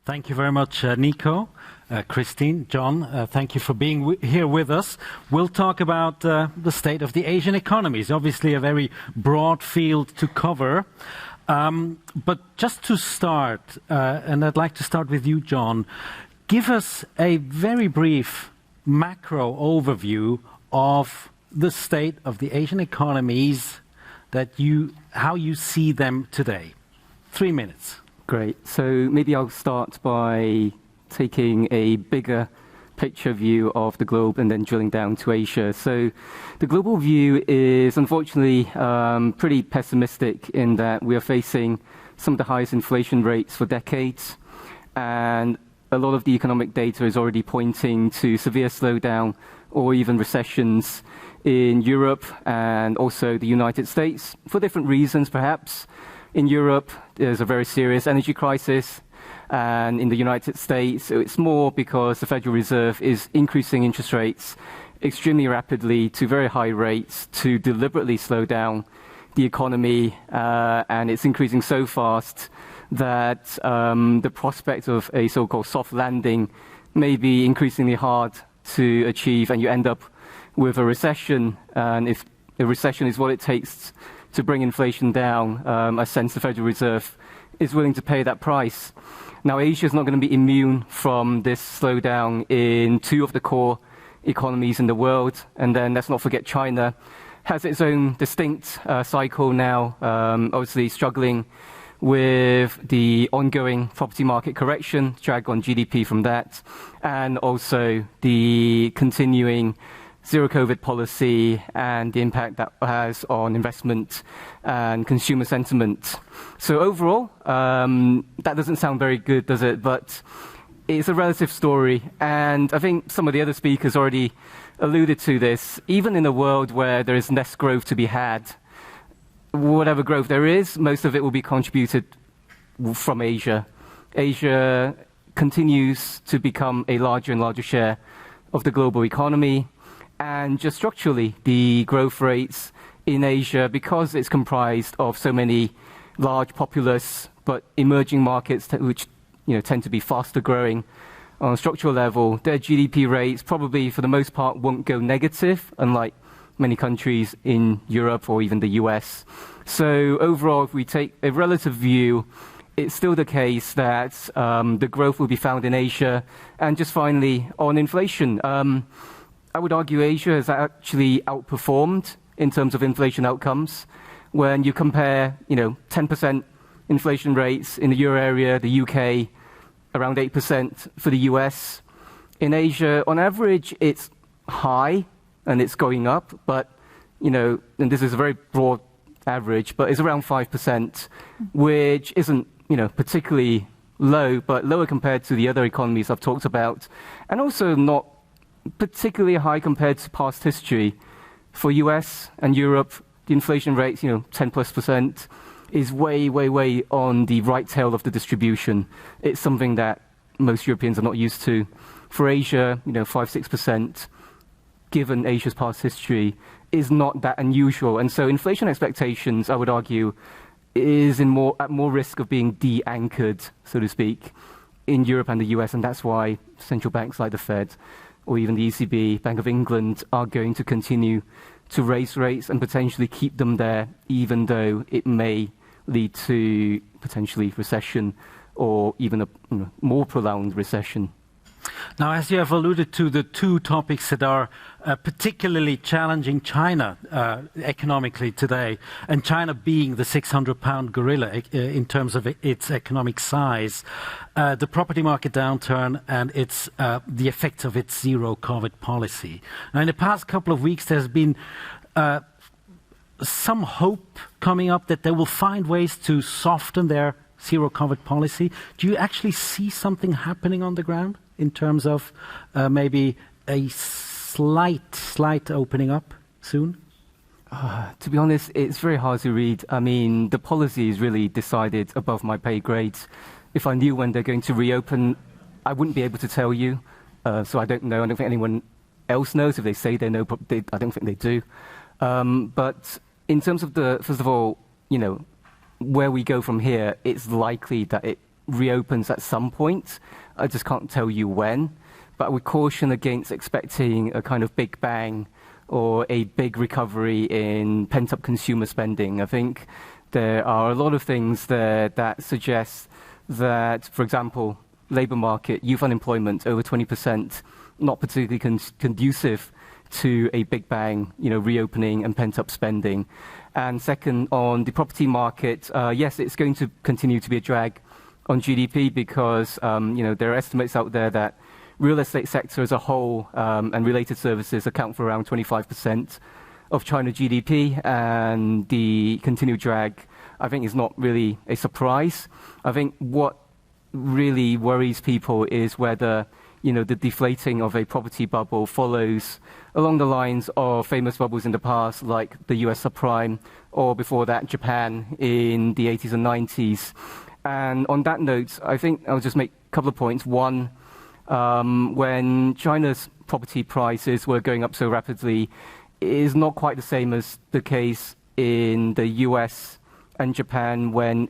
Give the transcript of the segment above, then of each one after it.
Thank you very much, Nico, Kristine, John. Thank you for being here with us. We'll talk about the state of the Asian economies. Obviously, a very broad field to cover. But just to start, and I'd like to start with you, John, give us a very brief macro overview of the state of the Asian economies, how you see them today. 3 minutes. Great. So maybe I'll start by taking a bigger picture view of the globe and then drilling down to Asia. So the global view is unfortunately pretty pessimistic in that we are facing some of the highest inflation rates for decades. And a lot of the economic data is already pointing to severe slowdown or even recessions in Europe and also the United States for different reasons, perhaps. In Europe, there's a very serious energy crisis, and in the United States, it's more because the Federal Reserve is increasing interest rates extremely rapidly to very high rates to deliberately slow down the economy, and it's increasing so fast that the prospect of a so-called soft landing may be increasingly hard to achieve, and you end up with a recession. And if a recession is what it takes to bring inflation down, I sense the Federal Reserve is willing to pay that price. Now, Asia is not going to be immune from this slowdown in two of the core economies in the world. And then let's not forget China has its own distinct cycle now, obviously struggling with the ongoing property market correction, drag on GDP from that, and also the continuing zero-COVID policy and the impact that has on investment and consumer sentiment. So overall, that doesn't sound very good, does it? But it's a relative story. And I think some of the other speakers already alluded to this. Even in a world where there is less growth to be had, whatever growth there is, most of it will be contributed from Asia. Asia continues to become a larger and larger share of the global economy. And just structurally, the growth rates in Asia, because it's comprised of so many large, populous, but emerging markets which tend to be faster growing on a structural level, their GDP rates probably, for the most part, won't go negative, unlike many countries in Europe or even the US. So overall, if we take a relative view, it's still the case that the growth will be found in Asia. And just finally, on inflation, I would argue Asia has actually outperformed in terms of inflation outcomes. When you compare, 10% inflation rates in the euro area, the UK, around 8% for the US. In Asia, on average, it's high and it's going up, but, and this is a very broad average, but it's around 5%, which isn't, particularly low, but lower compared to the other economies I've talked about, and also not particularly high compared to past history. For US and Europe, the inflation rates, 10+% is way, way, way on the right tail of the distribution. It's something that most Europeans are not used to. For Asia, 5-6%, given Asia's past history, is not that unusual. And so inflation expectations, I would argue, is at more risk of being de-anchored, so to speak, in Europe and the US. And that's why central banks like the Fed or even the ECB, Bank of England, are going to continue to raise rates and potentially keep them there, even though it may lead to potentially recession or even a more prolonged recession. Now, as you have alluded to, the two topics that are particularly challenging China economically today, and China being the 600-pound gorilla in terms of its economic size, the property market downturn and the effects of its zero-COVID policy. Now, in the past couple of weeks, there's been some hope coming up that they will find ways to soften their zero-COVID policy. Do you actually see something happening on the ground in terms of maybe a slight opening up soon? To be honest, it's very hard to read. I mean, the policy is really decided above my pay grade. If I knew when they're going to reopen, I wouldn't be able to tell you. So I don't know. I don't think anyone else knows. If they say they know, I don't think they do. But in terms of first of all, where we go from here, it's likely that it reopens at some point. I just can't tell you when. But I would caution against expecting a kind of big bang or a big recovery in pent-up consumer spending. I think there are a lot of things there that suggest that, for example, labour market, youth unemployment over 20%, not particularly conducive to a big bang, reopening and pent-up spending. And second, on the property market, yes, it's going to continue to be a drag on GDP because, there are estimates out there that real estate sector as a whole and related services account for around 25% of China GDP, and the continued drag, I think, is not really a surprise. I think what really worries people is whether the deflating of a property bubble follows along the lines of famous bubbles in the past, like the US subprime, or before that, Japan in the 80s and 90s. And on that note, I think I'll just make a couple of points. One, when China's property prices were going up so rapidly, it is not quite the same as the case in the US and Japan when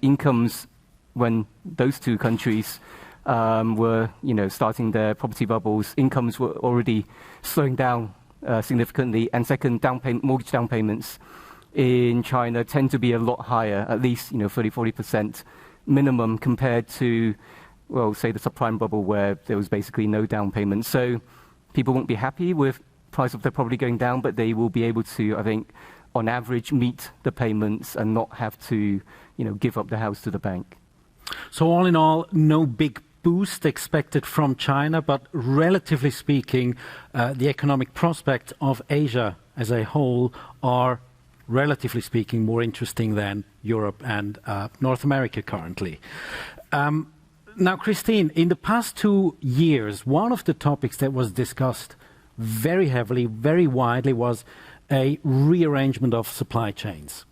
those two countries were, starting their property bubbles, incomes were already slowing down significantly. And second, mortgage down payments in China tend to be a lot higher, at least 30-40% minimum compared to, well, say the subprime bubble where there was basically no down payment. So people won't be happy with price of their property going down, but they will be able to, I think, on average, meet the payments and not have to, give up the house to the bank. So all in all, no big boost expected from China, but relatively speaking, the economic prospects of Asia as a whole are, relatively speaking, more interesting than Europe and North America currently. Now, Kristine, in the past 2 years, one of the topics that was discussed very heavily, very widely, was a rearrangement of supply chains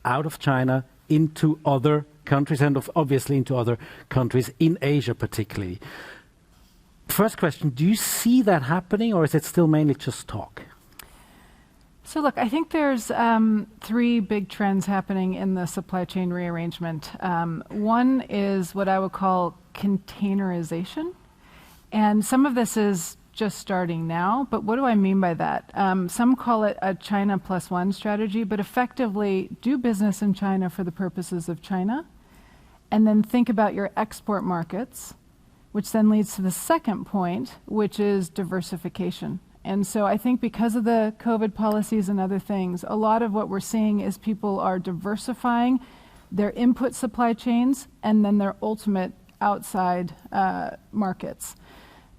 out of China into other countries and obviously into other countries in Asia particularly. First question, do you see that happening or is it still mainly just talk? So look, I think there's 3 big trends happening in the supply chain rearrangement. One is what I would call containerization. And some of this is just starting now, but what do I mean by that? Some call it a China plus one strategy, but effectively do business in China for the purposes of China, and then think about your export markets, which then leads to the second point, which is diversification. And so I think because of the COVID policies and other things, a lot of what we're seeing is people are diversifying their input supply chains and then their ultimate outside markets,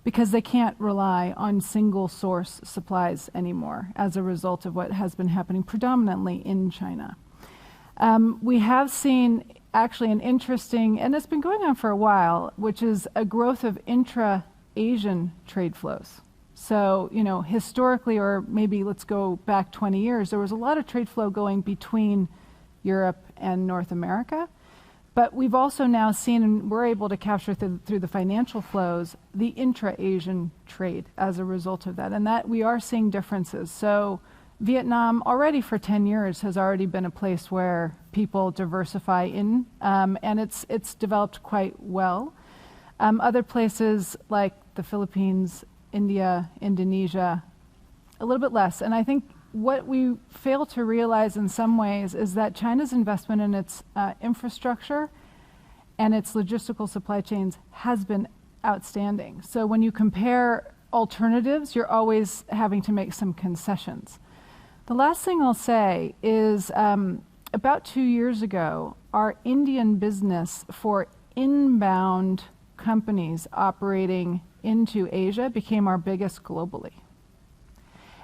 because they can't rely on single source supplies anymore as a result of what has been happening predominantly in China. We have seen actually an interesting, and it's been going on for a while, which is a growth of intra-Asian trade flows. So, historically, or maybe let's go back 20 years, there was a lot of trade flow going between Europe and North America. But we've also now seen, and we're able to capture through the financial flows, the intra-Asian trade as a result of that. And that we are seeing differences. So Vietnam already for 10 years has already been a place where people diversify in, and it's developed quite well. Other places like the Philippines, India, Indonesia, a little bit less. And I think what we fail to realize in some ways is that China's investment in its infrastructure and its logistical supply chains has been outstanding. So when you compare alternatives, you're always having to make some concessions. The last thing I'll say is about 2 years ago, our Indian business for inbound companies operating into Asia became our biggest globally.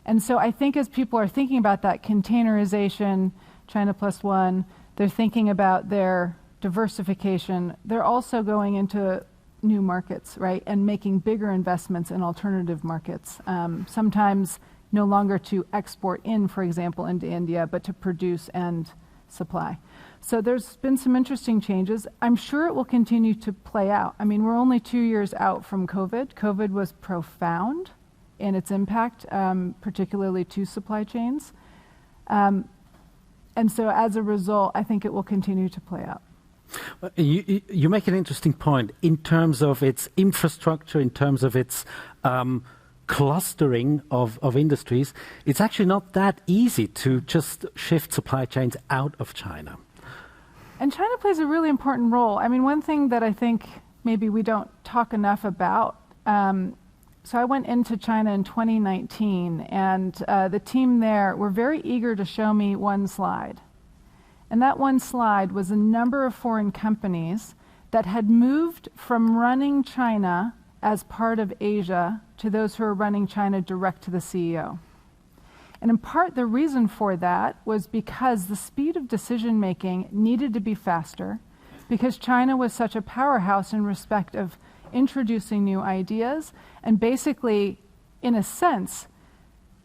And so I think as people are thinking about that containerization, China plus one, they're thinking about their diversification. They're also going into new markets, right, and making bigger investments in alternative markets. Sometimes no longer to export in, for example, into India, but to produce and supply. So there's been some interesting changes. I'm sure it will continue to play out. I mean, we're only 2 years out from COVID. COVID was profound in its impact, particularly to supply chains. And so as a result, I think it will continue to play out. You make an interesting point in terms of its infrastructure, in terms of its clustering of industries. It's actually not that easy to just shift supply chains out of China. And China plays a really important role. I mean, one thing that I think maybe we don't talk enough about, so I went into China in 2019, and the team there were very eager to show me one slide. And that one slide was a number of foreign companies that had moved from running China as part of Asia to those who are running China direct to the CEO. And in part, the reason for that was because the speed of decision making needed to be faster, because China was such a powerhouse in respect of introducing new ideas and basically, in a sense,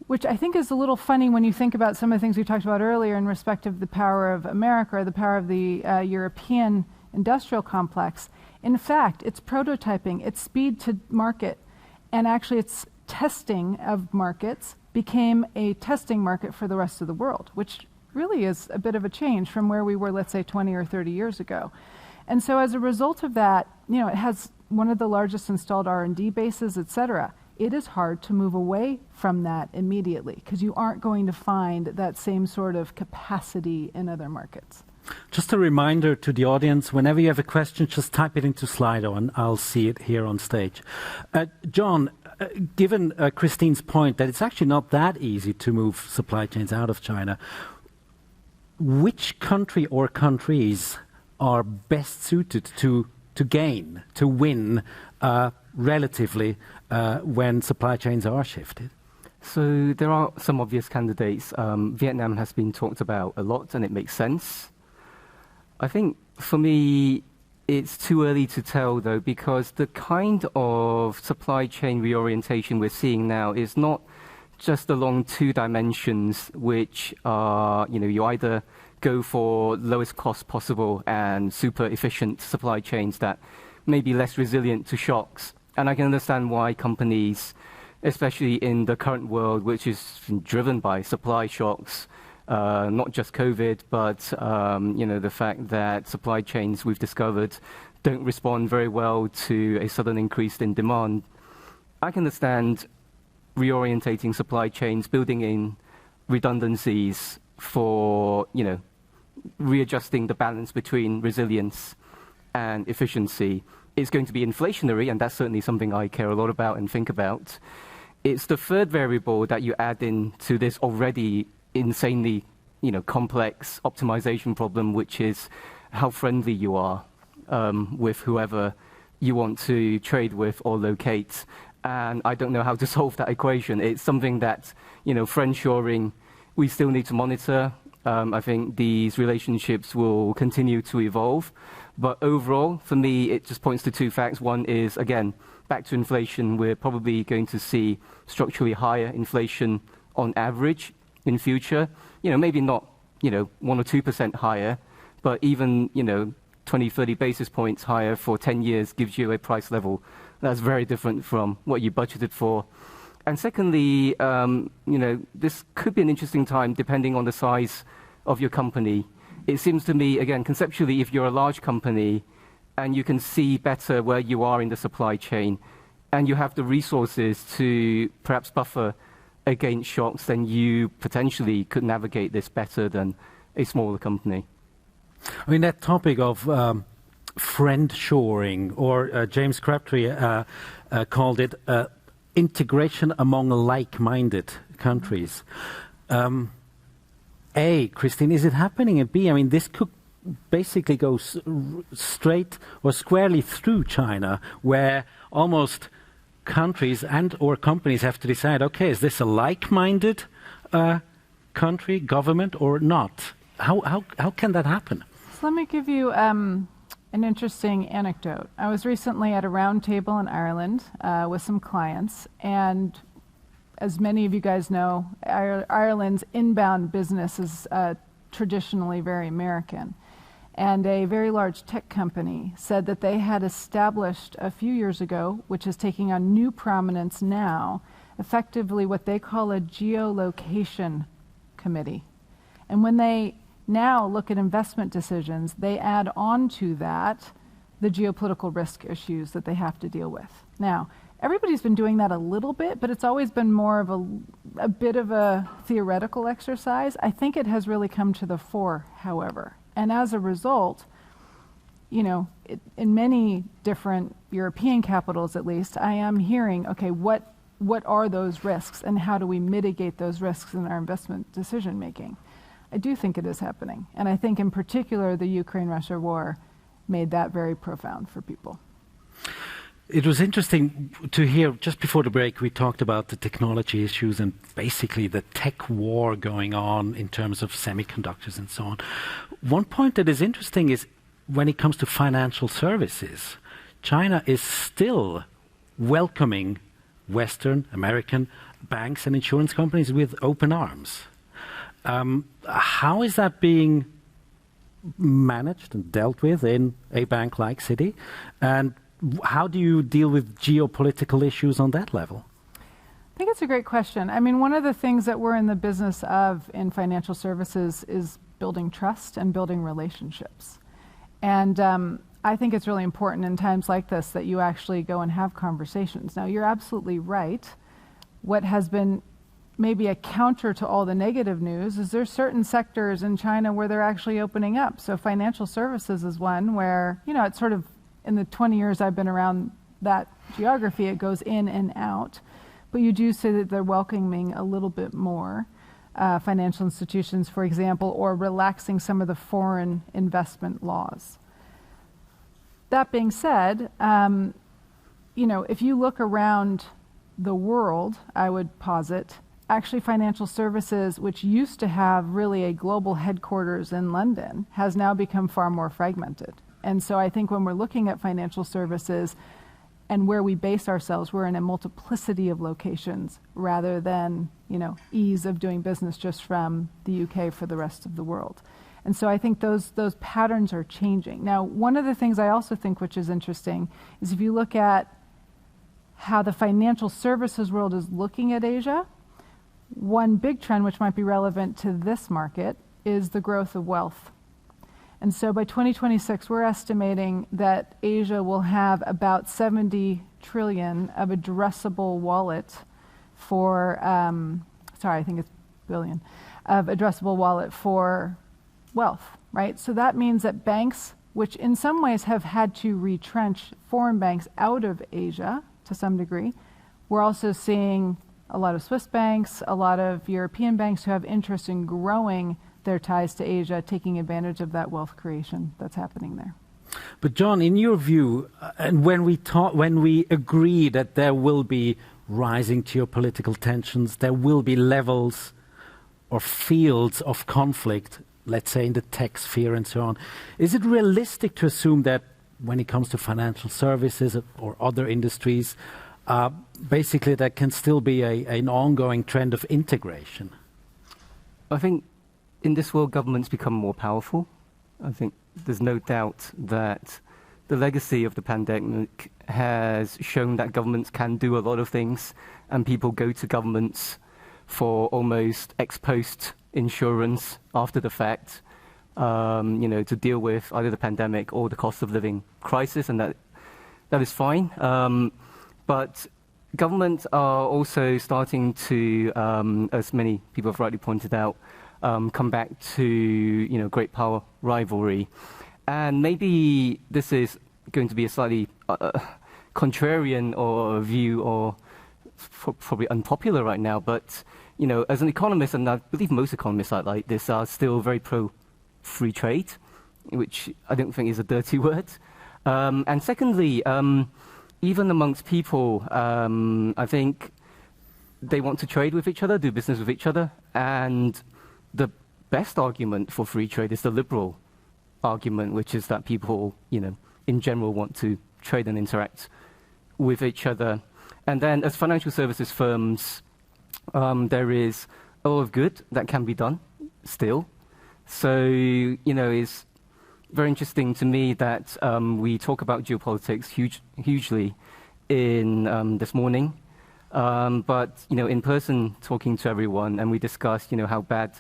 which I think is a little funny when you think about some of the things we talked about earlier in respect of the power of America or the power of the European industrial complex. In fact, it's prototyping, its speed to market, and actually its testing of markets became a testing market for the rest of the world, which really is a bit of a change from where we were, let's say, 20 or 30 years ago. And so as a result of that, you know, it has one of the largest installed R&D bases, et cetera. It is hard to move away from that immediately because you aren't going to find that same sort of capacity in other markets. Just a reminder to the audience, whenever you have a question, just type it into Slido and I'll see it here on stage. John, given Kristine's point that it's actually not that easy to move supply chains out of China, which country or countries are best suited to gain, to win relatively when supply chains are shifted? So there are some obvious candidates. Vietnam has been talked about a lot, and it makes sense. I think for me, it's too early to tell, though, because the kind of supply chain reorientation we're seeing now is not just along two dimensions, which are, you know, you either go for lowest cost possible and super efficient supply chains that may be less resilient to shocks. And I can understand why companies, especially in the current world, which is driven by supply shocks, not just COVID, but you know, the fact that supply chains, we've discovered, don't respond very well to a sudden increase in demand. I can understand reorientating supply chains, building in redundancies for, you know, readjusting the balance between resilience and efficiency. It's going to be inflationary, and that's certainly something I care a lot about and think about. It's the third variable that you add in to this already insanely, you know, complex optimization problem, which is how friendly you are with whoever you want to trade with or locate. And I don't know how to solve that equation. It's something that, you know, friendshoring, we still need to monitor. I think these relationships will continue to evolve. But overall, for me, it just points to two facts. One is, again, back to inflation. We're probably going to see structurally higher inflation on average in future. You know, maybe not, you know, 1 or 2% higher, but even, you know, 20, 30 basis points higher for 10 years gives you a price level that's very different from what you budgeted for. And secondly, you know, this could be an interesting time depending on the size of your company. It seems to me, again, conceptually, if you're a large company and you can see better where you are in the supply chain and you have the resources to perhaps buffer against shocks, then you potentially could navigate this better than a smaller company. I mean, that topic of friend-shoring, or James Crabtree called it integration among like-minded countries. A, Kristine, is it happening? And B, I mean, this could basically go straight or squarely through China, where almost countries and or companies have to decide, okay, is this a like-minded country, government, or not? How can that happen? So let me give you an interesting anecdote. I was recently at a round table in Ireland with some clients, and as many of you guys know, Ireland's inbound business is traditionally very American. And a very large tech company said that they had established a few years ago, which is taking on new prominence now, effectively what they call a geolocation committee. And when they now look at investment decisions, they add on to that the geopolitical risk issues that they have to deal with. Now, everybody's been doing that a little bit, but it's always been more of a bit of a theoretical exercise. I think it has really come to the fore, however. And as a result, you know, in many different European capitals at least, I am hearing, okay, what are those risks and how do we mitigate those risks in our investment decision making? I do think it is happening. And I think in particular the Ukraine-Russia war made that very profound for people. It was interesting to hear, just before the break, we talked about the technology issues and basically the tech war going on in terms of semiconductors and so on. One point that is interesting is when it comes to financial services, China is still welcoming Western, American banks and insurance companies with open arms. How is that being managed and dealt with in a bank like Citi? And how do you deal with geopolitical issues on that level? I think it's a great question. I mean, one of the things that we're in the business of in financial services is building trust and building relationships. And I think it's really important in times like this that you actually go and have conversations. Now, you're absolutely right. What has been maybe a counter to all the negative news is there's certain sectors in China where they're actually opening up. So financial services is one where, you know, it's sort of, in the 20 years I've been around that geography, it goes in and out. But you do say that they're welcoming a little bit more financial institutions, for example, or relaxing some of the foreign investment laws. That being said, you know, if you look around the world, I would posit, actually financial services, which used to have really a global headquarters in London, has now become far more fragmented. And so I think when we're looking at financial services and where we base ourselves, we're in a multiplicity of locations rather than, you know, ease of doing business just from the UK for the rest of the world. And so I think those patterns are changing. Now, one of the things I also think which is interesting is if you look at how the financial services world is looking at Asia, one big trend which might be relevant to this market is the growth of wealth. And so by 2026, we're estimating that Asia will have about 70 trillion of addressable wallet for, I think it's billion, of addressable wallet for wealth, right? So that means that banks, which in some ways have had to retrench foreign banks out of Asia to some degree, we're also seeing a lot of Swiss banks, a lot of European banks who have interest in growing their ties to Asia, taking advantage of that wealth creation that's happening there. But John, in your view, and when we agree that there will be rising geopolitical tensions, there will be levels or fields of conflict, let's say in the tech sphere and so on, is it realistic to assume that when it comes to financial services or other industries, basically there can still be an ongoing trend of integration? I think in this world, governments become more powerful. I think there's no doubt that the legacy of the pandemic has shown that governments can do a lot of things, and people go to governments for almost ex post insurance after the fact, you know, to deal with either the pandemic or the cost of living crisis, and that is fine. But governments are also starting to, as many people have rightly pointed out, come back to, you know, great power rivalry. And maybe this is going to be a slightly contrarian or view, or probably unpopular right now, but, you know, as an economist, and I believe most economists are like this, are still very pro-free trade, which I don't think is a dirty word. And secondly, even amongst people, I think they want to trade with each other, do business with each other, and the best argument for free trade is the liberal argument, which is that people, you know, in general want to trade and interact with each other. And then as financial services firms, there is a lot of good that can be done still. So, you know, it's very interesting to me that we talk about geopolitics hugely in this morning. But, you know, in person, talking to everyone, and we discussed, you know, how bad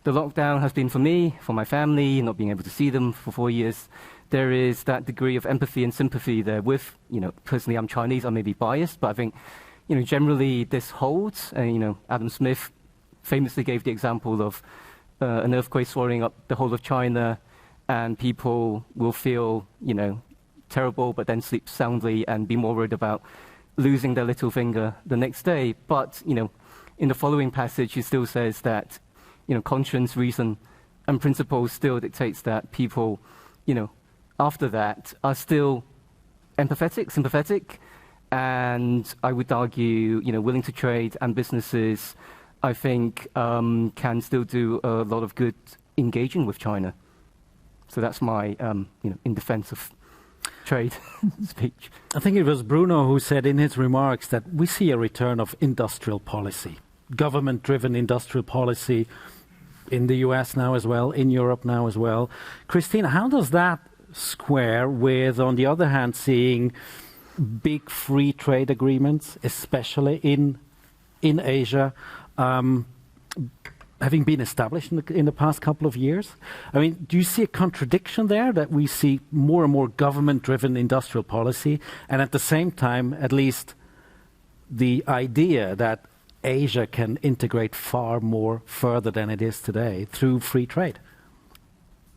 the lockdown has been for me, for my family, not being able to see them for 4 years. There is that degree of empathy and sympathy there with, personally I'm Chinese, I may be biased, but I think, generally this holds. Adam Smith famously gave the example of an earthquake swallowing up the whole of China, and people will feel, terrible, but then sleep soundly and be more worried about losing their little finger the next day. But, in the following passage, he still says that, conscience, reason, and principle still dictates that people, after that are still empathetic, sympathetic, and I would argue, willing to trade, and businesses, I think, can still do a lot of good engaging with China. So that's my, in defense of trade speech. I think it was Bruno who said in his remarks that we see a return of industrial policy, government-driven industrial policy in the US now as well, in Europe now as well. Kristine, how does that square with, on the other hand, seeing big free trade agreements, especially in Asia, having been established in the past couple of years? I mean, do you see a contradiction there, that we see more and more government-driven industrial policy, and at the same time, at least, the idea that Asia can integrate far more further than it is today through free trade?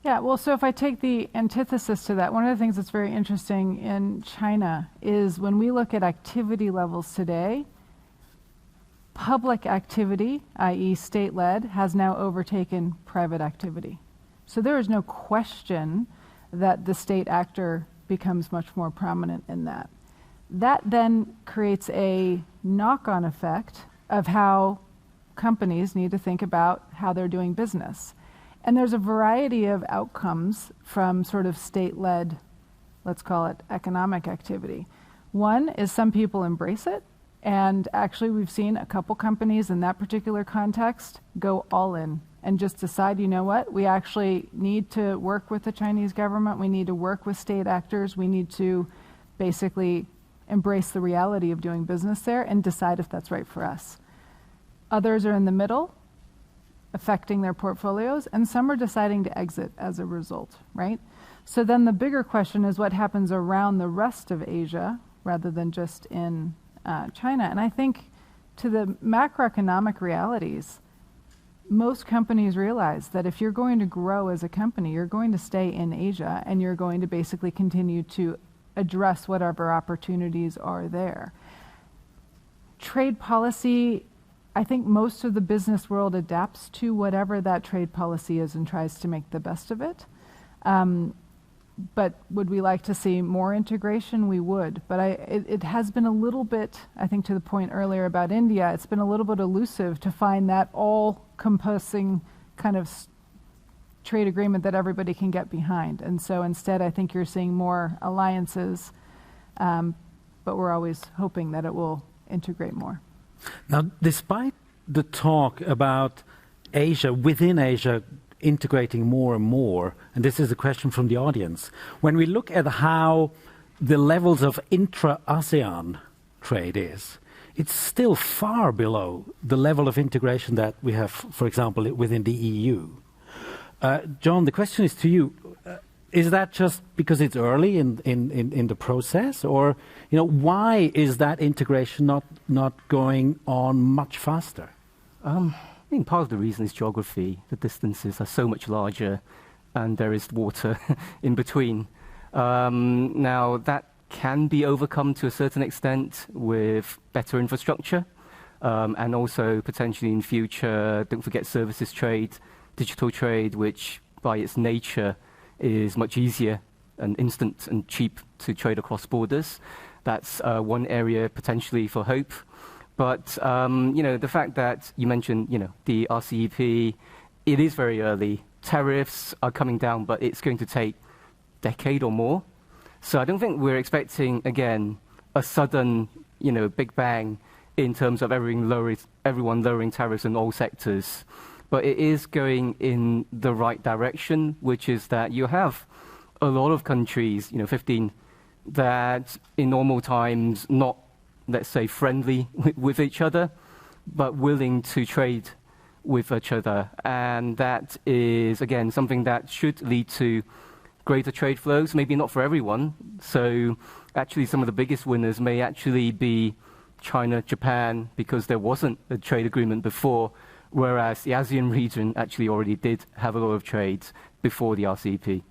Yeah, well, so if I take the antithesis to that, one of the things that's very interesting in China is when we look at activity levels today, public activity, i.e. state-led, has now overtaken private activity. So there is no question that the state actor becomes much more prominent in that. That then creates a knock-on effect of how companies need to think about how they're doing business. And there's a variety of outcomes from sort of state-led, let's call it economic activity. One is some people embrace it, and actually we've seen a couple companies in that particular context go all in and just decide, you know what, we actually need to work with the Chinese government, we need to work with state actors, we need to basically embrace the reality of doing business there and decide if that's right for us. Others are in the middle, affecting their portfolios, and some are deciding to exit as a result, right? So then the bigger question is what happens around the rest of Asia rather than just in China. And I think to the macroeconomic realities, most companies realize that if you're going to grow as a company, you're going to stay in Asia and you're going to basically continue to address whatever opportunities are there. Trade policy, I think most of the business world adapts to whatever that trade policy is and tries to make the best of it. But would we like to see more integration? We would. But it has been a little bit, I think to the point earlier about India, it's been a little bit elusive to find that all-compassing kind of trade agreement that everybody can get behind. And so instead, I think you're seeing more alliances, but we're always hoping that it will integrate more. Now, despite the talk about Asia, within Asia, integrating more and more, and this is a question from the audience, when we look at how the levels of intra-ASEAN trade is, it's still far below the level of integration that we have, for example, within the EU. John, the question is to you. Is that just because it's early in the process, or why is that integration not going on much faster? I think part of the reason is geography. The distances are so much larger, and there is water in between. Now that can be overcome to a certain extent with better infrastructure, and also potentially in future, don't forget services trade, digital trade, which by its nature is much easier and instant and cheap to trade across borders. That's one area potentially for hope. But the fact that you mentioned, the RCEP, it is very early. Tariffs are coming down, but it's going to take a decade or more. So I don't think we're expecting, again, a sudden, big bang in terms of everyone lowering tariffs in all sectors. But it is going in the right direction, which is that you have a lot of countries, 15, that in normal times not, let's say, friendly with each other, but willing to trade with each other. And that is, again, something that should lead to greater trade flows, maybe not for everyone. So actually some of the biggest winners may actually be China, Japan, because there wasn't a trade agreement before, whereas the ASEAN region actually already did have a lot of trades before the RCEP.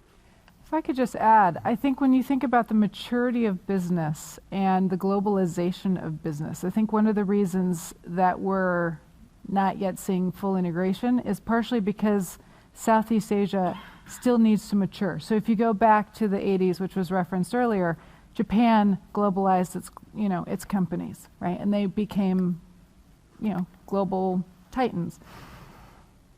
If I could just add, I think when you think about the maturity of business and the globalization of business, I think one of the reasons that we're not yet seeing full integration is partially because Southeast Asia still needs to mature. So if you go back to the 80s, which was referenced earlier, Japan globalized its companies, right? And they became, global titans.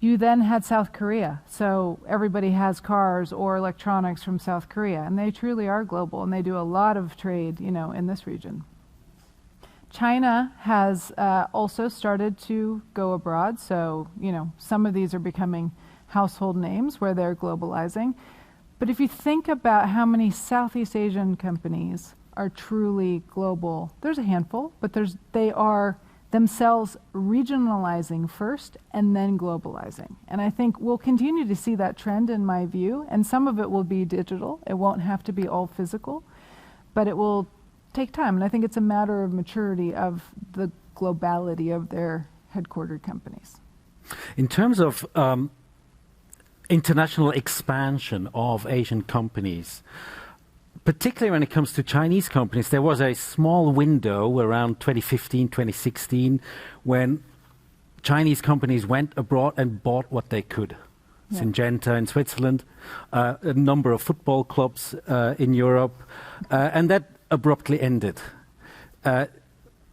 You then had South Korea. So everybody has cars or electronics from South Korea, and they truly are global, and they do a lot of trade, in this region. China has also started to go abroad. So, some of these are becoming household names where they're globalizing. But if you think about how many Southeast Asian companies are truly global, there's a handful, but they are themselves regionalizing first and then globalizing. And I think we'll continue to see that trend, in my view, and some of it will be digital. It won't have to be all physical, but it will take time. And I think it's a matter of maturity of the globality of their headquartered companies. In terms of international expansion of Asian companies, particularly when it comes to Chinese companies, there was a small window around 2015, 2016, when Chinese companies went abroad and bought what they could. Yeah. Syngenta in Switzerland, a number of football clubs in Europe, and that abruptly ended.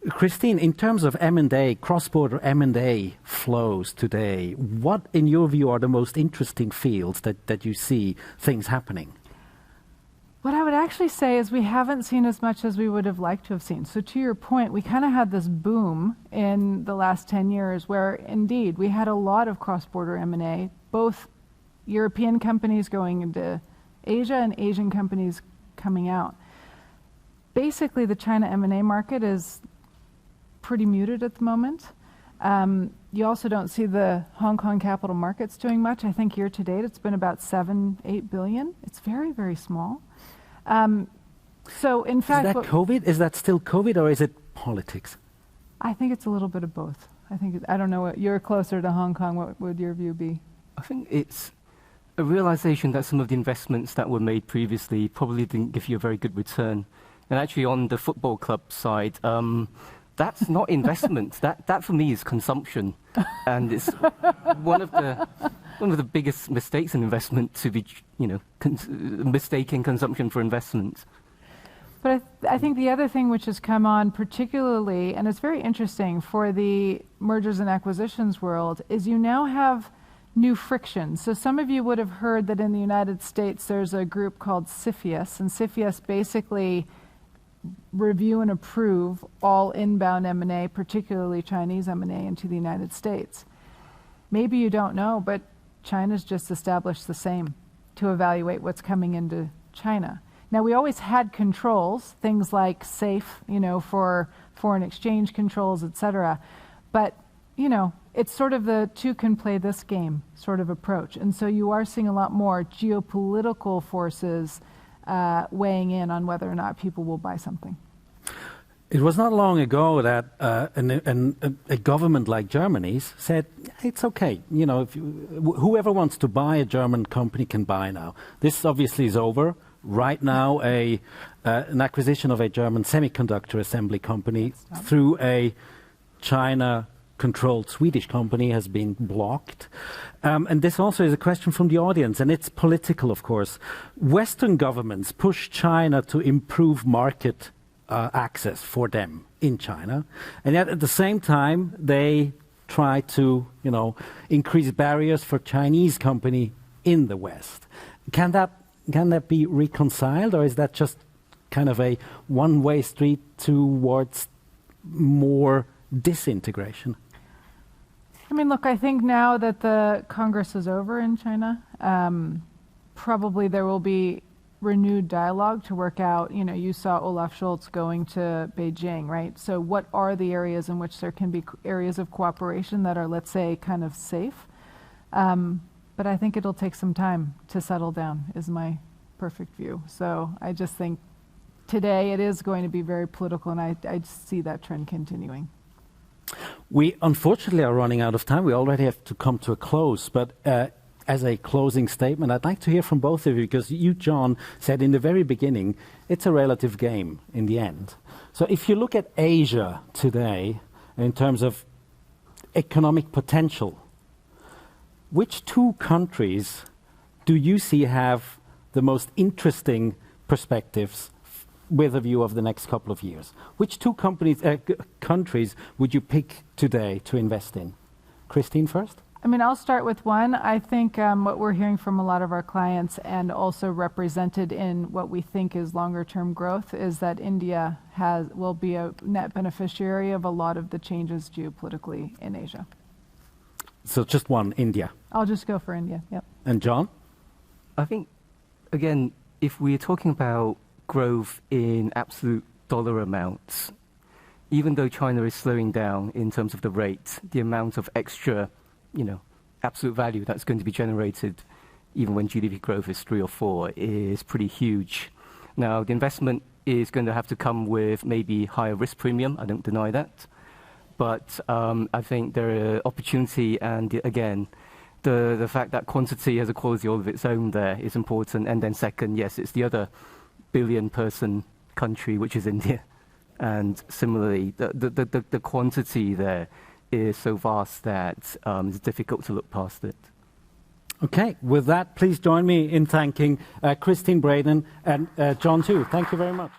Kristine, in terms of M&A, cross-border M&A flows today, what, in your view, are the most interesting fields that you see things happening? What I would actually say is we haven't seen as much as we would have liked to have seen. So to your point, we kind of had this boom in the last 10 years where, indeed, we had a lot of cross-border M&A, both European companies going into Asia and Asian companies coming out. Basically, the China M&A market is pretty muted at the moment. You also don't see the Hong Kong capital markets doing much. I think year to date it's been about 7-8 billion. It's very, very small. So in fact, is that COVID? Is that still COVID, or is it politics? I think it's a little bit of both. I don't know. You're closer to Hong Kong. What would your view be? I think it's a realization that some of the investments that were made previously probably didn't give you a very good return. And actually, on the football club side, that's not investment. That for me is consumption, and it's one of the biggest mistakes in investment to be, mistaking consumption for investment. But I think the other thing which has come on particularly, and it's very interesting for the mergers and acquisitions world, is you now have new friction. So some of you would have heard that in the United States there's a group called CFIUS, and CFIUS basically review and approve all inbound M&A, particularly Chinese M&A, into the United States. Maybe you don't know, but China's just established the same to evaluate what's coming into China. Now, we always had controls, things like SAFE, for foreign exchange controls, etc. But, it's sort of the two can play this game sort of approach. And so you are seeing a lot more geopolitical forces weighing in on whether or not people will buy something. It was not long ago that a government like Germany's said, it's okay. Whoever wants to buy a German company can buy now. This obviously is over. Right now, an acquisition of a German semiconductor assembly company through a China-controlled Swedish company has been blocked. And this also is a question from the audience, and it's political, of course. Western governments push China to improve market access for them in China, and yet at the same time they try to, increase barriers for Chinese company in the West. Can that be reconciled, or is that just kind of a one-way street towards more disintegration? I mean, look, I think now that the Congress is over in China, probably there will be renewed dialogue to work out, you saw Olaf Scholz going to Beijing, right? So what are the areas in which there can be areas of cooperation that are, let's say, kind of safe? But I think it'll take some time to settle down, is my perfect view. So I just think today it is going to be very political, and I see that trend continuing. We unfortunately are running out of time. We already have to come to a close, but as a closing statement, I'd like to hear from both of you, because you, John, said in the very beginning, it's a relative game in the end. So if you look at Asia today, in terms of economic potential, which two countries do you see have the most interesting perspectives with a view of the next couple of years? Which two countries would you pick today to invest in? Kristine first? I mean, I'll start with one. I think what we're hearing from a lot of our clients, and also represented in what we think is longer-term growth, is that India will be a net beneficiary of a lot of the changes geopolitically in Asia. So just one, India. I'll just go for India, yep. And John? I think, again, if we're talking about growth in absolute dollar amounts, even though China is slowing down in terms of the rate, the amount of extra, absolute value that's going to be generated, even when GDP growth is 3 or 4, is pretty huge. Now, the investment is going to have to come with maybe higher risk premium. I don't deny that. But I think there are opportunity, and again, the fact that quantity has a quality all of its own there is important. And then second, yes, it's the other billion-person country, which is India. And similarly, the quantity there is so vast that it's difficult to look past it. Okay, with that, please join me in thanking Kristine Braden and John Zhu. Thank you very much.